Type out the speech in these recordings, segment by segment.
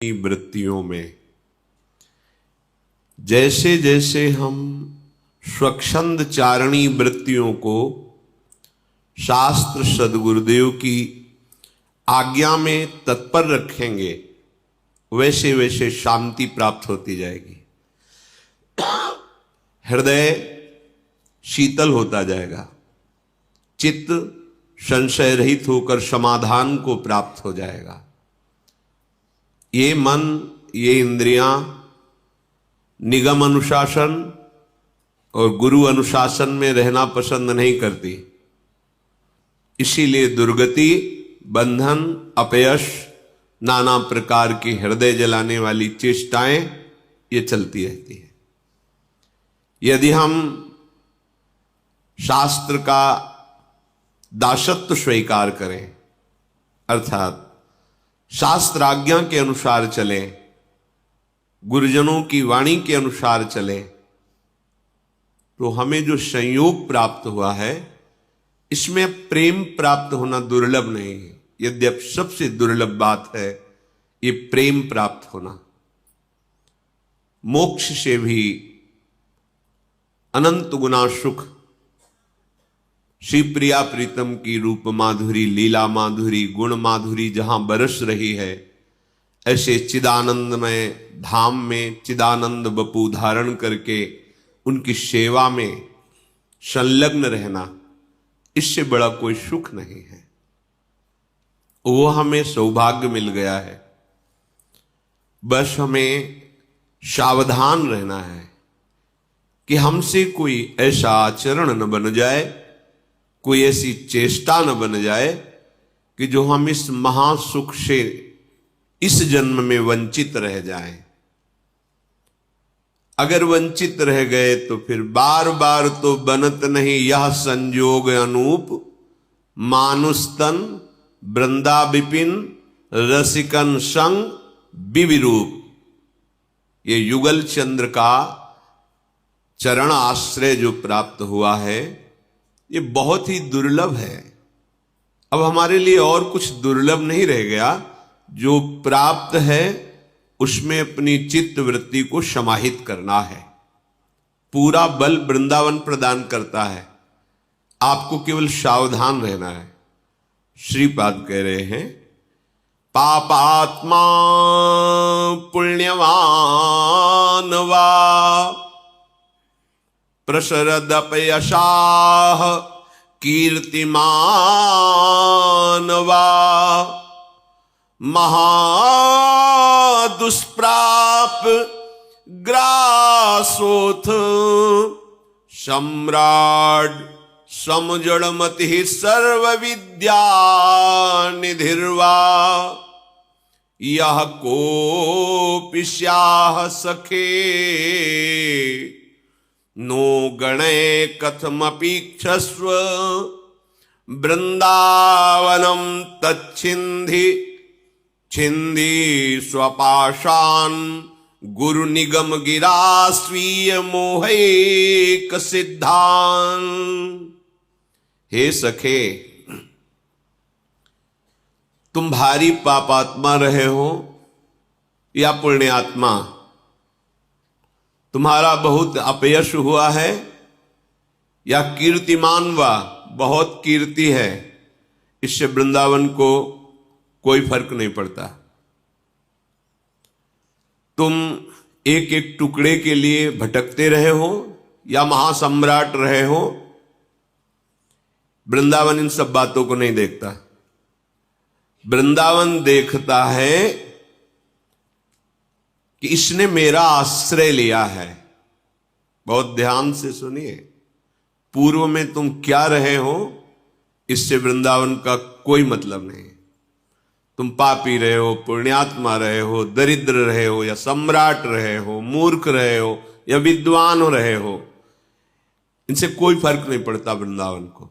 वृत्तियों में जैसे जैसे हम स्वच्छंद चारणी वृत्तियों को शास्त्र सद्गुरुदेव की आज्ञा में तत्पर रखेंगे, वैसे वैसे शांति प्राप्त होती जाएगी। हृदय शीतल होता जाएगा, चित्त संशय रहित होकर समाधान को प्राप्त हो जाएगा। ये मन, ये इंद्रियां निगम अनुशासन और गुरु अनुशासन में रहना पसंद नहीं करती, इसीलिए दुर्गति, बंधन, अपयश, नाना प्रकार की हृदय जलाने वाली चेष्टाएं ये चलती रहती है। यदि हम शास्त्र का दासत्व स्वीकार करें, अर्थात शास्त्र आज्ञा के अनुसार चले, गुरुजनों की वाणी के अनुसार चले, तो हमें जो संयोग प्राप्त हुआ है इसमें प्रेम प्राप्त होना दुर्लभ नहीं है। यद्यप सबसे दुर्लभ बात है ये प्रेम प्राप्त होना। मोक्ष से भी अनंत गुना सुख श्री प्रिया प्रीतम की रूप माधुरी, लीला माधुरी, गुण माधुरी जहां बरस रही है, ऐसे चिदानंदमय धाम में चिदानंद बपू धारण करके उनकी सेवा में संलग्न रहना, इससे बड़ा कोई सुख नहीं है। वो हमें सौभाग्य मिल गया है। बस हमें सावधान रहना है कि हमसे कोई ऐसा आचरण न बन जाए, कोई ऐसी चेष्टा न बन जाए कि जो हम इस महासुख से इस जन्म में वंचित रह जाएं। अगर वंचित रह गए तो फिर बार बार तो बनत नहीं यह संजोग अनूप, मानुस्तन वृंदा विपिन रसिकन संग विविरूप। ये युगल चंद्र का चरण आश्रय जो प्राप्त हुआ है ये बहुत ही दुर्लभ है। अब हमारे लिए और कुछ दुर्लभ नहीं रह गया, जो प्राप्त है उसमें अपनी चित्त वृत्ति को समाहित करना है। पूरा बल वृंदावन प्रदान करता है, आपको केवल सावधान रहना है। श्रीपाद कह रहे हैं, पापात्मा पुण्यवान वा प्रसरदपयशाः कीर्तिमान वा महादुष्प्राप ग्रासोथ सम्राट समजड़मति सर्व विद्या निधिर्वा यह कोपि स्याह सखे नो गणे कथमपीक्षस्व वृंदावनम तच्छिंधि छिंदी स्वपाशान गुरु निगम गिरा स्वीय मोहैक सिद्धान। हे सखे, तुम भारी पापात्मा रहे हो या पुण्यात्मा, तुम्हारा बहुत अपयश हुआ है या कीर्तिमान वा बहुत कीर्ति है, इससे वृंदावन को कोई फर्क नहीं पड़ता। तुम एक एक टुकड़े के लिए भटकते रहे हो या महासम्राट रहे हो, वृंदावन इन सब बातों को नहीं देखता। वृंदावन देखता है कि इसने मेरा आश्रय लिया है। बहुत ध्यान से सुनिए, पूर्व में तुम क्या रहे हो इससे वृंदावन का कोई मतलब नहीं। तुम पापी रहे हो, पुण्यात्मा रहे हो, दरिद्र रहे हो या सम्राट रहे हो, मूर्ख रहे हो या विद्वान रहे हो, इनसे कोई फर्क नहीं पड़ता वृंदावन को।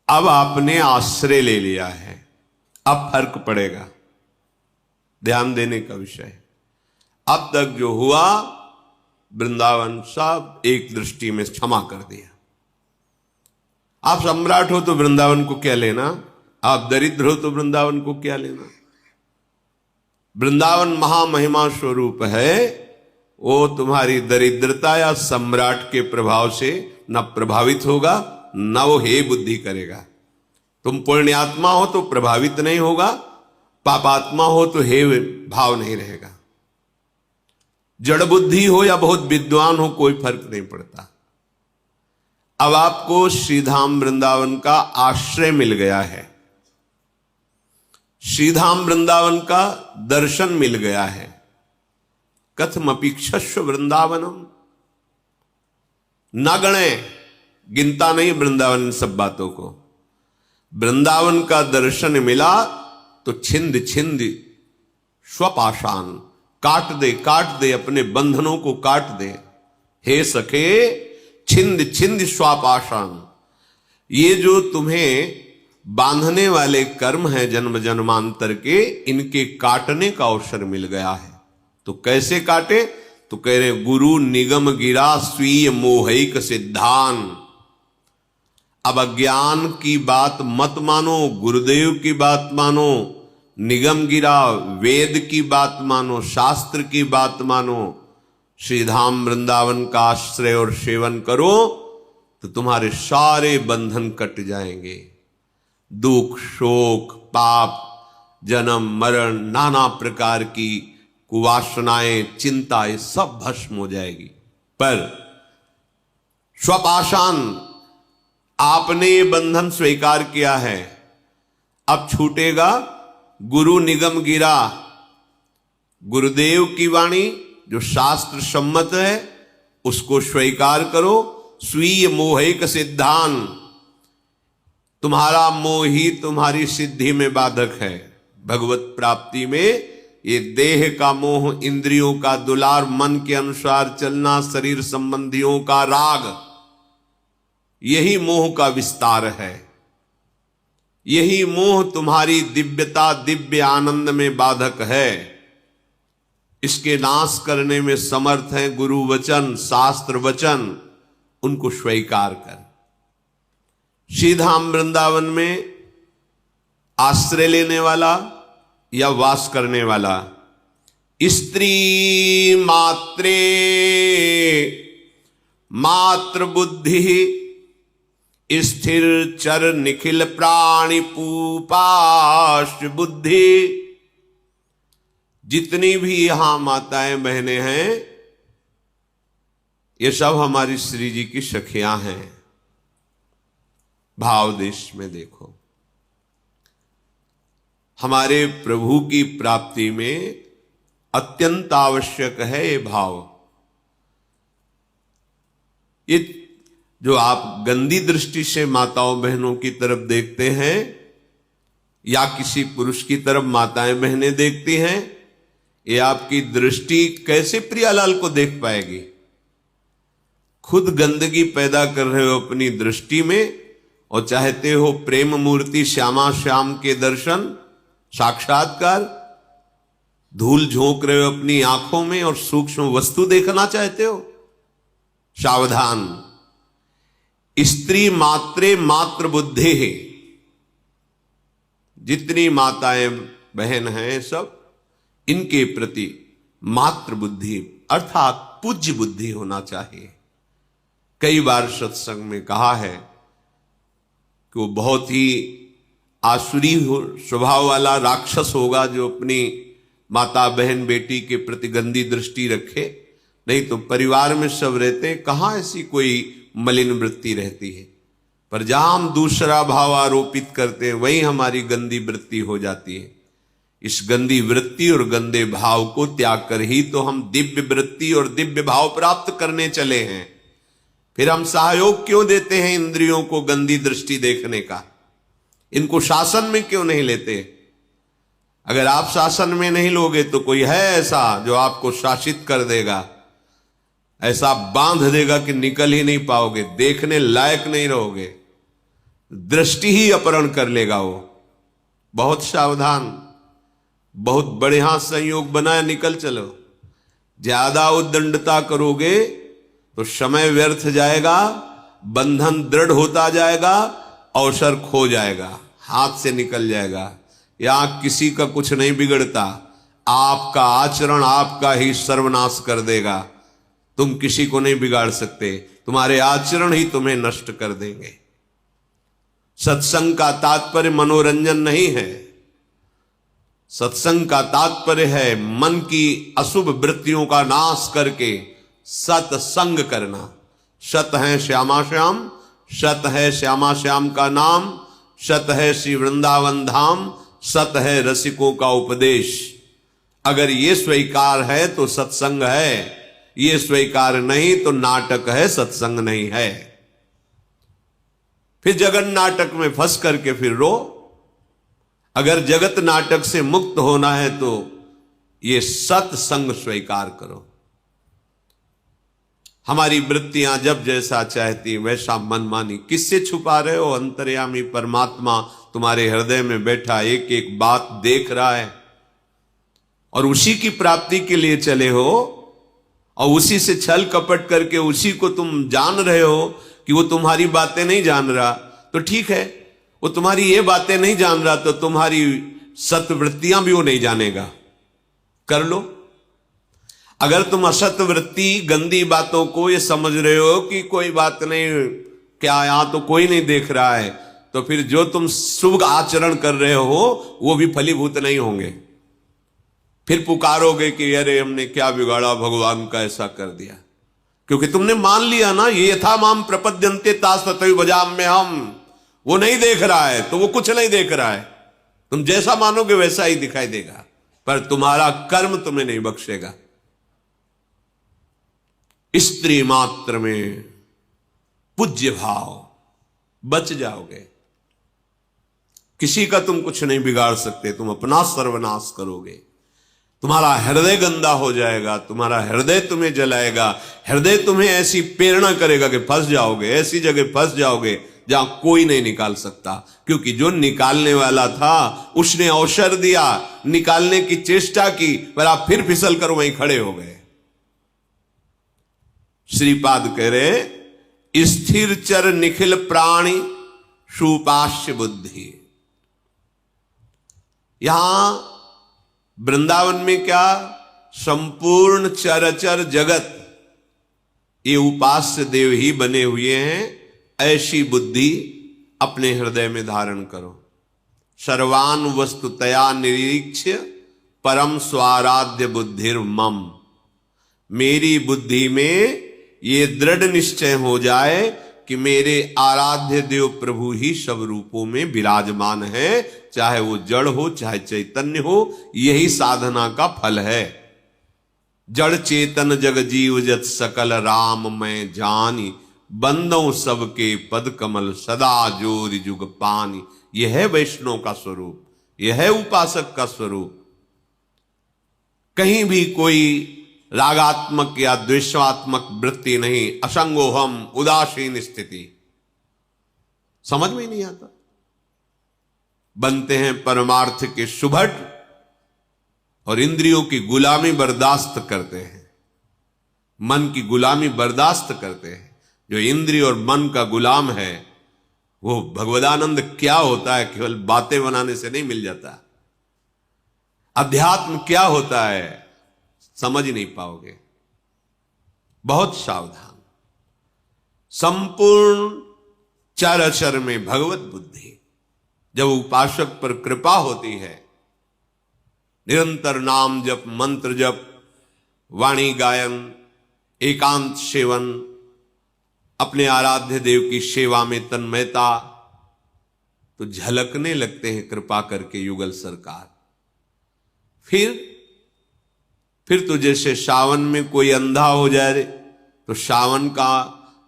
अब आपने आश्रय ले लिया है, अब फर्क पड़ेगा। ध्यान देने का विषय है। अब तक जो हुआ वृंदावन सब एक दृष्टि में क्षमा कर दिया। आप सम्राट हो तो वृंदावन को क्या लेना, आप दरिद्र हो तो वृंदावन को क्या लेना। वृंदावन महामहिमा स्वरूप है, वो तुम्हारी दरिद्रता या सम्राट के प्रभाव से न प्रभावित होगा, न वो हे बुद्धि करेगा। तुम पुण्यात्मा हो तो प्रभावित नहीं होगा, पापात्मा हो तो हे भाव नहीं रहेगा। जड़ बुद्धि हो या बहुत विद्वान हो, कोई फर्क नहीं पड़ता। अब आपको श्रीधाम वृंदावन का आश्रय मिल गया है, श्रीधाम वृंदावन का दर्शन मिल गया है। कथमपीक्षस्व वृंदावनम, न गणे, गिनता नहीं वृंदावन इन सब बातों को। वृंदावन का दर्शन मिला तो छिंद छिंद स्वपाषाण, काट दे अपने बंधनों को काट दे। हे सखे छिंद छिंद स्वापाषाण, ये जो तुम्हें बांधने वाले कर्म हैं जन्म जन्मांतर के, इनके काटने का अवसर मिल गया है। तो कैसे काटे? तो कह रहे गुरु निगम गिरा स्वीय मोहिक सिद्धान। अब अज्ञान की बात मत मानो, गुरुदेव की बात मानो, निगम गिरा वेद की बात मानो, शास्त्र की बात मानो। श्रीधाम वृंदावन का आश्रय और सेवन करो तो तुम्हारे सारे बंधन कट जाएंगे। दुख, शोक, पाप, जन्म मरण, नाना प्रकार की कुवासनाएं, चिंता, ये सब भस्म हो जाएगी। पर स्वपाषाण, आपने ये बंधन स्वीकार किया है, अब छूटेगा। गुरु निगम गिरा, गुरुदेव की वाणी जो शास्त्र सम्मत है उसको स्वीकार करो। स्वीय मोहिक सिद्धांत, तुम्हारा मोह ही तुम्हारी सिद्धि में बाधक है। भगवत प्राप्ति में ये देह का मोह, इंद्रियों का दुलार, मन के अनुसार चलना, शरीर संबंधियों का राग, यही मोह का विस्तार है। यही मोह तुम्हारी दिव्यता, दिव्य आनंद में बाधक है। इसके नाश करने में समर्थ है गुरु वचन, शास्त्र वचन, उनको स्वीकार कर। श्रीधाम वृंदावन में आश्रय लेने वाला या वास करने वाला, स्त्री मात्रे मात्र बुद्धि स्थिर चर निखिल प्राणी पूपाश बुद्धि। जितनी भी यहां माताएं बहनें हैं, ये सब हमारी श्री जी की सखियां हैं। भाव देश में देखो, हमारे प्रभु की प्राप्ति में अत्यंत आवश्यक है ये भाव। ये जो आप गंदी दृष्टि से माताओं बहनों की तरफ देखते हैं या किसी पुरुष की तरफ माताएं बहनें देखती हैं, ये आपकी दृष्टि कैसे प्रियालाल को देख पाएगी? खुद गंदगी पैदा कर रहे हो अपनी दृष्टि में और चाहते हो प्रेम मूर्ति श्यामा श्याम के दर्शन, साक्षात्कार। धूल झोंक रहे हो अपनी आंखों में और सूक्ष्म वस्तु देखना चाहते हो। सावधान, स्त्री मात्रे मात्र बुद्धि है। जितनी माताएं बहन हैं सब, इनके प्रति मात्र बुद्धि अर्थात पूज्य बुद्धि होना चाहिए। कई बार सत्संग में कहा है कि वो बहुत ही आसुरी स्वभाव वाला राक्षस होगा जो अपनी माता बहन बेटी के प्रति गंदी दृष्टि रखे। नहीं तो परिवार में सब रहते हैं, कहां ऐसी कोई मलिन वृत्ति रहती है। पर जहां हम दूसरा भाव आरोपित करते हैं वहीं हमारी गंदी वृत्ति हो जाती है। इस गंदी वृत्ति और गंदे भाव को त्याग कर ही तो हम दिव्य वृत्ति और दिव्य भाव प्राप्त करने चले हैं। फिर हम सहयोग क्यों देते हैं इंद्रियों को गंदी दृष्टि देखने का? इनको शासन में क्यों नहीं लेते? अगर आप शासन में नहीं लोगे तो कोई है ऐसा जो आपको शासित कर देगा, ऐसा बांध देगा कि निकल ही नहीं पाओगे, देखने लायक नहीं रहोगे, दृष्टि ही अपहरण कर लेगा वो। बहुत सावधान, बहुत बढ़िया संयोग बनाया, निकल चलो। ज्यादा उद्दंडता करोगे तो समय व्यर्थ जाएगा, बंधन दृढ़ होता जाएगा, अवसर खो जाएगा, हाथ से निकल जाएगा। यहां किसी का कुछ नहीं बिगड़ता। आपका आचरण आपका ही सर्वनाश कर देगा। तुम किसी को नहीं बिगाड़ सकते, तुम्हारे आचरण ही तुम्हें नष्ट कर देंगे। सत्संग का तात्पर्य मनोरंजन नहीं है, सत्संग का तात्पर्य है मन की अशुभ वृत्तियों का नाश करके सत्संग करना। सत है श्यामा श्याम, सत है श्यामा श्याम का नाम, सत है श्री वृंदावन धाम, सत है रसिकों का उपदेश। अगर ये स्वीकार है तो सत्संग है, ये स्वीकार नहीं तो नाटक है, सत्संग नहीं है। फिर जगत नाटक में फंस करके फिर रो। अगर जगत नाटक से मुक्त होना है तो ये सत्संग स्वीकार करो। हमारी वृत्तियां जब जैसा चाहती वैसा मनमानी, किससे छुपा रहे हो? अंतर्यामी परमात्मा तुम्हारे हृदय में बैठा एक एक बात देख रहा है और उसी की प्राप्ति के लिए चले हो और उसी से छल कपट करके उसी को तुम जान रहे हो कि वो तुम्हारी बातें नहीं जान रहा, तो ठीक है, वो तुम्हारी ये बातें नहीं जान रहा तो तुम्हारी सत्वृत्तियां भी वो नहीं जानेगा, कर लो। अगर तुम असत वृत्ति गंदी बातों को ये समझ रहे हो कि कोई बात नहीं, क्या यहां तो कोई नहीं देख रहा है, तो फिर जो तुम शुभ आचरण कर रहे हो वो भी फलीभूत नहीं होंगे। फिर पुकारोगे कि अरे हमने क्या बिगाड़ा, भगवान का ऐसा कर दिया, क्योंकि तुमने मान लिया ना, ये यथा माम प्रपद्यन्ते तास तथैव भजाम्य हम। वो नहीं देख रहा है तो वो कुछ नहीं देख रहा है, तुम जैसा मानोगे वैसा ही दिखाई देगा, पर तुम्हारा कर्म तुम्हें नहीं बख्शेगा। स्त्री मात्र में पूज्य भाव, बच जाओगे। किसी का तुम कुछ नहीं बिगाड़ सकते, तुम अपना सर्वनाश करोगे। तुम्हारा हृदय गंदा हो जाएगा, तुम्हारा हृदय तुम्हें जलाएगा, हृदय तुम्हें ऐसी प्रेरणा करेगा कि फंस जाओगे, ऐसी जगह फंस जाओगे जहां कोई नहीं निकाल सकता, क्योंकि जो निकालने वाला था उसने अवसर दिया, निकालने की चेष्टा की, पर आप फिर फिसल कर वहीं खड़े हो गए। श्रीपाद कह रहे स्थिर चर निखिल प्राणी सुपाश्य बुद्धि। यहां वृंदावन में क्या संपूर्ण चराचर जगत ये उपास्य देव ही बने हुए हैं, ऐसी बुद्धि अपने हृदय में धारण करो। सर्वान वस्तुतया निरीक्ष्य परम स्वाराध्य बुद्धिर मम। मेरी बुद्धि में ये दृढ़ निश्चय हो जाए कि मेरे आराध्य देव प्रभु ही सब रूपों में विराजमान है, चाहे वो जड़ हो चाहे चैतन्य हो, यही साधना का फल है। जड़ चेतन जग जीव जत सकल राम मैं जानी, बंदों सबके पद कमल सदा जोर जुग पानी। यह है वैष्णव का स्वरूप, यह है उपासक का स्वरूप। कहीं भी कोई रागात्मक या द्वेषात्मक वृत्ति नहीं, असंगोहम उदासीन स्थिति, समझ में नहीं आता। बनते हैं परमार्थ के सुभट और इंद्रियों की गुलामी बर्दाश्त करते हैं, मन की गुलामी बर्दाश्त करते हैं। जो इंद्रिय और मन का गुलाम है वो भगवदानंद क्या होता है केवल बातें बनाने से नहीं मिल जाता। अध्यात्म क्या होता है समझ नहीं पाओगे। बहुत सावधान। संपूर्ण चराचर में भगवत बुद्धि। जब उपासक पर कृपा होती है, निरंतर नाम जप, मंत्र जप, वाणी गायन, एकांत सेवन, अपने आराध्य देव की सेवा में तन्मयता, तो झलकने लगते हैं कृपा करके युगल सरकार। फिर तो जैसे सावन में कोई अंधा हो जाए तो सावन का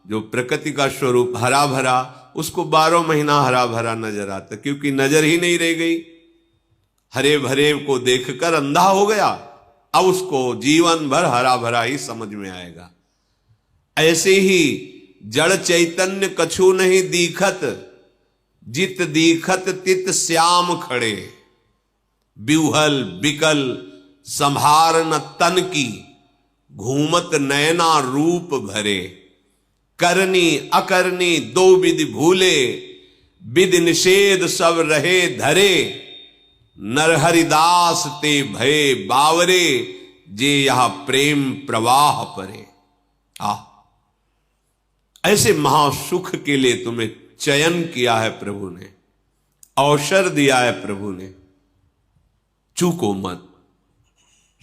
जो प्रकृति का स्वरूप हरा भरा, उसको 12 महीना हरा भरा नजर आता, क्योंकि नजर ही नहीं रह गई। हरे भरे को देखकर अंधा हो गया, अब उसको जीवन भर हरा भरा ही समझ में आएगा। ऐसे ही जड़ चैतन्य कछु नहीं दीखत, जित दीखत तित श्याम खड़े। बिहुल बिकल संभार न तन की, घूमत नयना रूप भरे। करनी अकरनी दो विधि भूले, विधि निषेध सब रहे धरे। नरहरिदास ते भय बावरे, जे यह प्रेम प्रवाह परे। ऐसे महासुख के लिए तुम्हें चयन किया है प्रभु ने, अवसर दिया है प्रभु ने, चूको मत।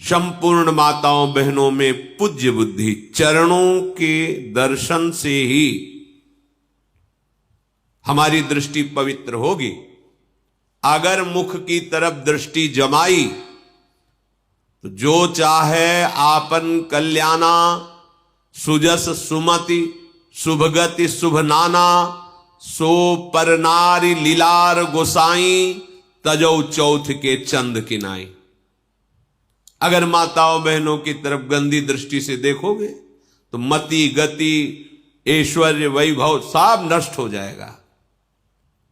संपूर्ण माताओं बहनों में पूज्य बुद्धि, चरणों के दर्शन से ही हमारी दृष्टि पवित्र होगी। अगर मुख की तरफ दृष्टि जमाई तो जो चाहे आपन कल्याणा, सुजस सुमति शुभगति शुभ नाना, सो पर नारी लीलार गोसाई, तजौ चौथ के चंद किनाई। अगर माताओं बहनों की तरफ गंदी दृष्टि से देखोगे तो मति गति ऐश्वर्य वैभव सब नष्ट हो जाएगा।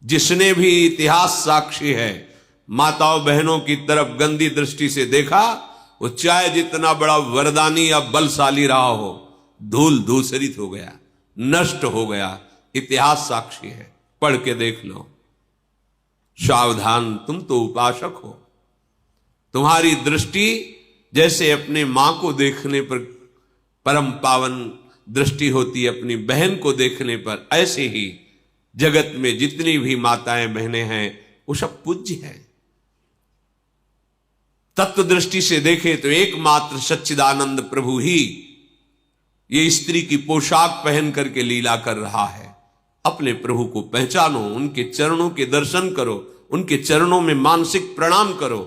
जिसने भी इतिहास साक्षी है माताओं बहनों की तरफ गंदी दृष्टि से देखा, वो चाहे जितना बड़ा वरदानी या बलशाली रहा हो, धूल धूसरित हो गया, नष्ट हो गया। इतिहास साक्षी है, पढ़ के देख लो। सावधान, तुम तो उपासक हो। तुम्हारी दृष्टि जैसे अपने मां को देखने पर परम पावन दृष्टि होती है, अपनी बहन को देखने पर, ऐसे ही जगत में जितनी भी माताएं बहनें हैं वो सब पूज्य है। तत्व दृष्टि से देखें तो एकमात्र सच्चिदानंद प्रभु ही ये स्त्री की पोशाक पहन करके लीला कर रहा है। अपने प्रभु को पहचानो, उनके चरणों के दर्शन करो, उनके चरणों में मानसिक प्रणाम करो।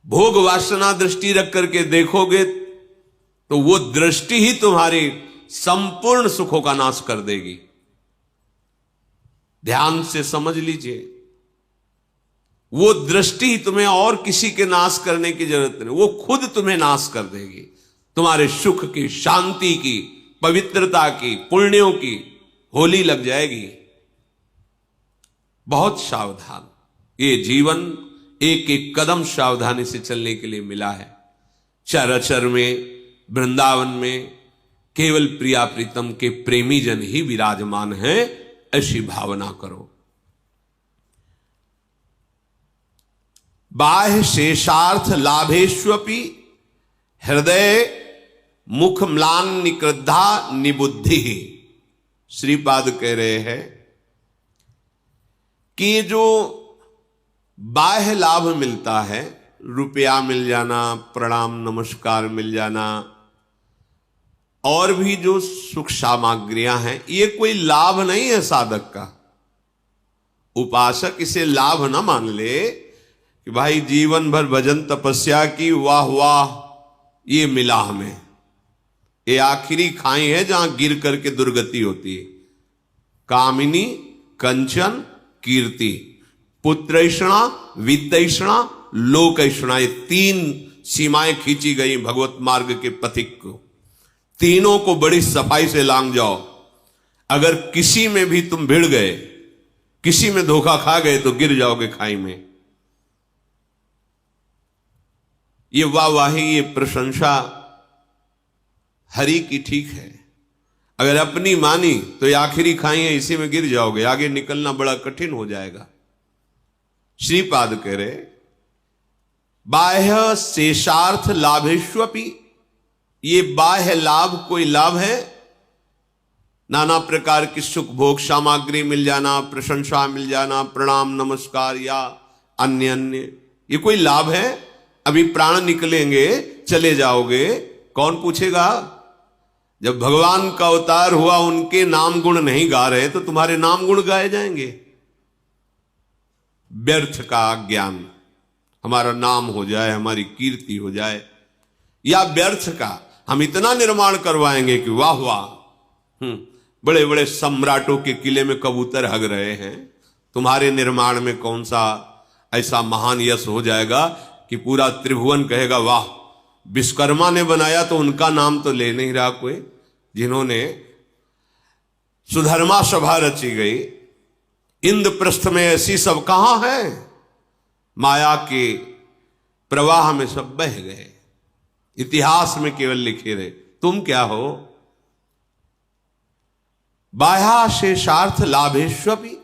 भोग वासना दृष्टि रख करके देखोगे तो वो दृष्टि ही तुम्हारे संपूर्ण सुखों का नाश कर देगी। ध्यान से समझ लीजिए, वो दृष्टि ही तुम्हें और किसी के नाश करने की जरूरत नहीं, वो खुद तुम्हें नाश कर देगी। तुम्हारे सुख की, शांति की, पवित्रता की, पुण्यों की होली लग जाएगी। बहुत सावधान, ये जीवन एक एक कदम सावधानी से चलने के लिए मिला है। चराचर में, वृंदावन में केवल प्रिया प्रीतम के प्रेमी जन ही विराजमान हैं, ऐसी भावना करो। बाह्य शेषार्थ लाभेष्वपि हृदय मुख म्लान निकृद्धा निबुद्धि। श्रीपाद कह रहे हैं कि जो बाह्य लाभ मिलता है, रुपया मिल जाना, प्रणाम नमस्कार मिल जाना, और भी जो सुख सामग्रियां हैं, ये कोई लाभ नहीं है साधक का। उपासक इसे लाभ ना मान ले कि भाई जीवन भर भजन तपस्या की, वाह वाह ये मिला हमें। ये आखिरी खाई है जहां गिर करके दुर्गति होती है। कामिनी, कंचन, कीर्ति, पुत्रैषणा, वित्तैषणा, लोकैषणा, ये तीन सीमाएं खींची गई भगवत मार्ग के पथिक को। तीनों को बड़ी सफाई से लांग जाओ। अगर किसी में भी तुम भिड़ गए, किसी में धोखा खा गए तो गिर जाओगे खाई में। ये वाहवाही, ये प्रशंसा हरि की ठीक है, अगर अपनी मानी तो ये आखिरी खाई है, इसी में गिर जाओगे, आगे निकलना बड़ा कठिन हो जाएगा। श्रीपाद कह रहे बाह्य शेषार्थ लाभेष्वपि, ये बाह्य लाभ कोई लाभ है? नाना प्रकार की सुख भोग सामग्री मिल जाना, प्रशंसा मिल जाना, प्रणाम नमस्कार या अन्य अन्य, ये कोई लाभ है? अभी प्राण निकलेंगे, चले जाओगे, कौन पूछेगा? जब भगवान का अवतार हुआ, उनके नाम गुण नहीं गा रहे तो तुम्हारे नाम गुण गाए जाएंगे। व्यर्थ का ज्ञान, हमारा नाम हो जाए, हमारी कीर्ति हो जाए, या व्यर्थ का हम इतना निर्माण करवाएंगे कि वाह वाह, बड़े बड़े सम्राटों के किले में कबूतर हग रहे हैं, तुम्हारे निर्माण में कौन सा ऐसा महान यश हो जाएगा कि पूरा त्रिभुवन कहेगा वाह, विश्वकर्मा ने बनाया तो उनका नाम तो ले नहीं रहा कोई। जिन्होंने सुधर्मा सभा रची गई, इंद्रप्रस्थ में ऐसी सब कहां है? माया के प्रवाह में सब बह गए, इतिहास में केवल लिखे रहे। तुम क्या हो? बाह्य शेषार्थ लाभेष्वपि,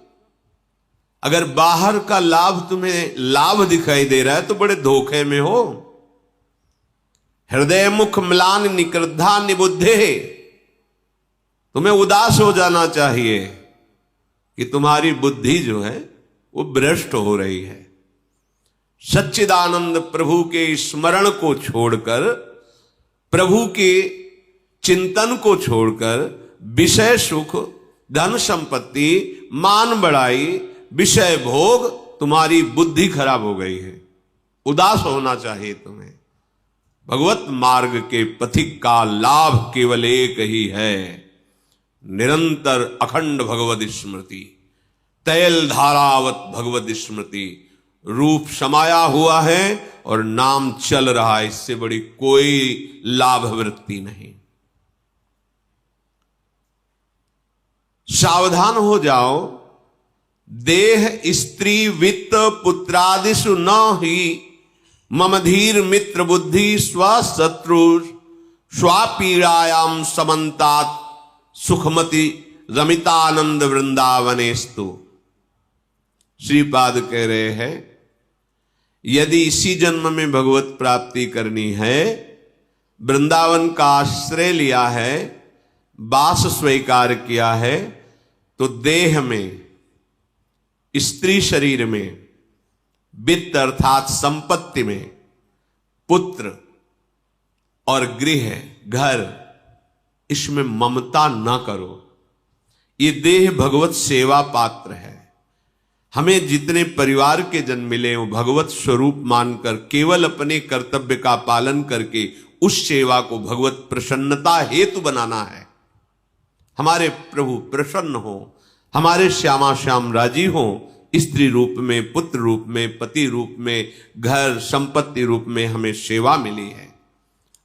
अगर बाहर का लाभ तुम्हें लाभ दिखाई दे रहा है तो बड़े धोखे में हो। हृदय मुख म्लान निकृद्धा निबुद्धे, तुम्हें उदास हो जाना चाहिए कि तुम्हारी बुद्धि जो है वो भ्रष्ट हो रही है। सच्चिदानंद प्रभु के स्मरण को छोड़कर, प्रभु के चिंतन को छोड़कर विषय सुख, धन संपत्ति, मान बढ़ाई, विषय भोग, तुम्हारी बुद्धि खराब हो गई है। उदास होना चाहिए तुम्हें। भगवत मार्ग के पथिक का लाभ केवल एक ही है, निरंतर अखंड भगवत स्मृति, तैल धारावत भगवत स्मृति। रूप समाया हुआ है और नाम चल रहा है, इससे बड़ी कोई लाभ वृत्ति नहीं। सावधान हो जाओ, देह स्त्री वित्त पुत्रादिषु न ही मम धीर मित्र बुद्धि स्वशत्रु स्वापीड़ायाम समन्तात सुखमति रमितानंद वृंदावनेस्तु। श्रीपाद कह रहे हैं, यदि इसी जन्म में भगवत प्राप्ति करनी है, वृंदावन का आश्रय लिया है, वास स्वीकार किया है, तो देह में, स्त्री शरीर में, वित्त अर्थात संपत्ति में, पुत्र और गृह घर, इसमें ममता न करो। ये देह भगवत सेवा पात्र है। हमें जितने परिवार के जन मिले वो भगवत स्वरूप मानकर केवल अपने कर्तव्य का पालन करके उस सेवा को भगवत प्रसन्नता हेतु बनाना है। हमारे प्रभु प्रसन्न हो, हमारे श्यामा श्याम राजी हो, स्त्री रूप में, पुत्र रूप में, पति रूप में, घर संपत्ति रूप में हमें सेवा मिली है।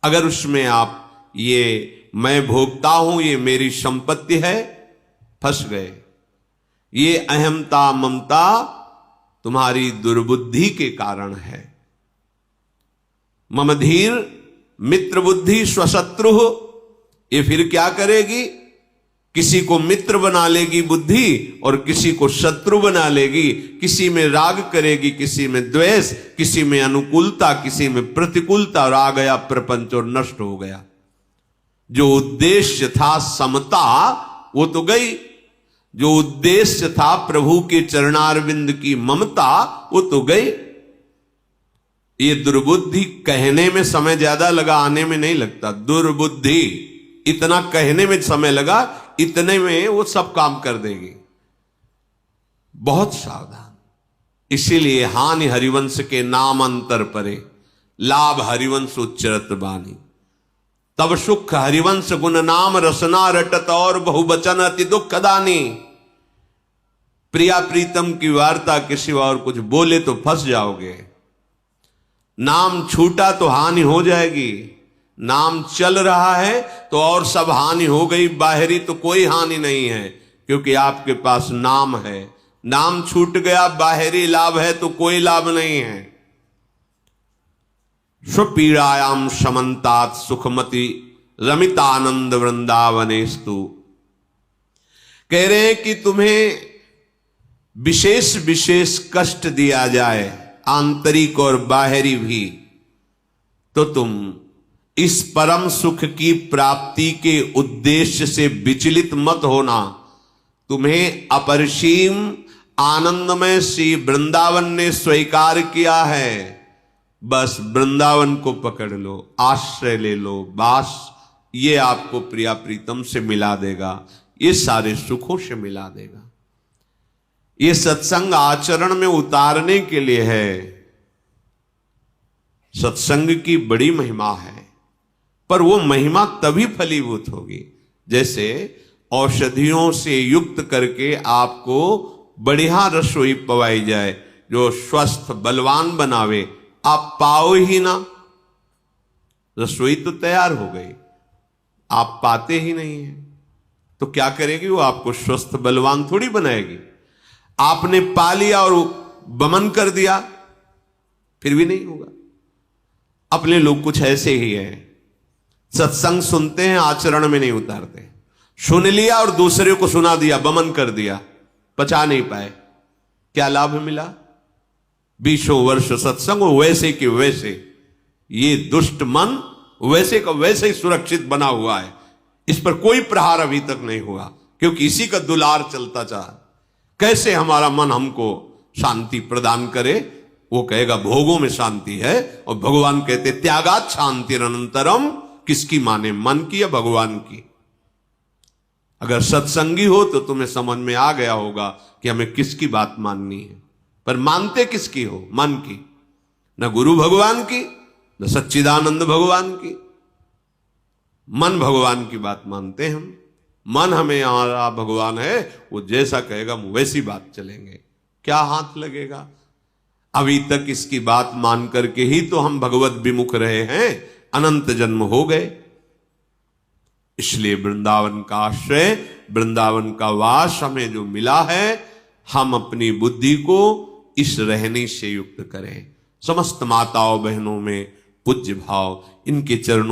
अगर उसमें आप ये मैं भोगता हूं, ये मेरी संपत्ति है, फंस गए। ये अहमता ममता तुम्हारी दुर्बुद्धि के कारण है। मम धीर मित्र बुद्धि स्वशत्रु, ये फिर क्या करेगी? किसी को मित्र बना लेगी बुद्धि और किसी को शत्रु बना लेगी। किसी में राग करेगी, किसी में द्वेष, किसी में अनुकूलता, किसी में प्रतिकूलता, और आ गया प्रपंच और नष्ट हो गया। जो उद्देश्य था समता वो तो गई, जो उद्देश्य था प्रभु के चरणारविंद की ममता वो तो गई। ये दुर्बुद्धि कहने में समय ज्यादा लगा, आने में नहीं लगता। दुर्बुद्धि इतना कहने में समय लगा, इतने में वो सब काम कर देगी। बहुत सावधान। इसीलिए हानि हरिवंश के नाम अंतर परे, लाभ हरिवंश उच्चरत बानी। तब सुख हरिवंश गुण नाम रसना रटत और बहुवचन अति दुखदानी। प्रिया प्रीतम की वार्ता किसी और कुछ बोले तो फंस जाओगे। नाम छूटा तो हानि हो जाएगी। नाम चल रहा है तो और सब हानि हो गई, बाहरी तो कोई हानि नहीं है, क्योंकि आपके पास नाम है। नाम छूट गया, बाहरी लाभ है तो कोई लाभ नहीं है। स्वपीड़ायाम समन्तात सुखमति रमितानंद वृंदावनेस्तु। कह रहे हैं कि तुम्हें विशेष विशेष कष्ट दिया जाए, आंतरिक और बाहरी भी, तो तुम इस परम सुख की प्राप्ति के उद्देश्य से विचलित मत होना। तुम्हें अपरिसीम आनंदमय श्री वृंदावन ने स्वीकार किया है। बस वृंदावन को पकड़ लो, आश्रय ले लो, बस ये आपको प्रिया प्रीतम से मिला देगा, ये सारे सुखों से मिला देगा। ये सत्संग आचरण में उतारने के लिए है। सत्संग की बड़ी महिमा है, पर वो महिमा तभी फलीभूत होगी जैसे औषधियों से युक्त करके आपको बढ़िया रसोई पवाई जाए जो स्वस्थ बलवान बनावे। आप पाओ ही ना, रसोई तो तैयार हो गई, आप पाते ही नहीं है, तो क्या करेगी वो? आपको स्वस्थ बलवान थोड़ी बनाएगी। आपने पा लिया और बमन कर दिया, फिर भी नहीं होगा। अपने लोग कुछ ऐसे ही हैं, सत्संग सुनते हैं, आचरण में नहीं उतारते। सुन लिया और दूसरे को सुना दिया, बमन कर दिया, पचा नहीं पाए, क्या लाभ मिला? 20 वर्ष सत्संग वैसे के वैसे, ये दुष्ट मन वैसे का वैसे ही सुरक्षित बना हुआ है, इस पर कोई प्रहार अभी तक नहीं हुआ, क्योंकि इसी का दुलार चलता चाह। कैसे हमारा मन हमको शांति प्रदान करे? वो कहेगा भोगों में शांति है, और भगवान कहते त्यागात शांतिरनंतरम। किसकी माने, मन की या भगवान की? अगर सत्संगी हो तो तुम्हें समझ में आ गया होगा कि हमें किसकी बात माननी है। पर मानते किसकी हो? मन की। न गुरु भगवान की, न सच्चिदानंद भगवान की। मन भगवान की बात मानते हैं हम। मन हमें हमारा भगवान है, वो जैसा कहेगा हम वैसी बात चलेंगे। क्या हाथ लगेगा? अभी तक इसकी बात मान करके ही तो हम भगवत विमुख रहे हैं, अनंत जन्म हो गए। इसलिए वृंदावन का आश्रय, वृंदावन का वास हमें जो मिला है, हम अपनी बुद्धि को इस रहने से युक्त करें। समस्त माताओं बहनों में पूज्य भाव, इनके चरणों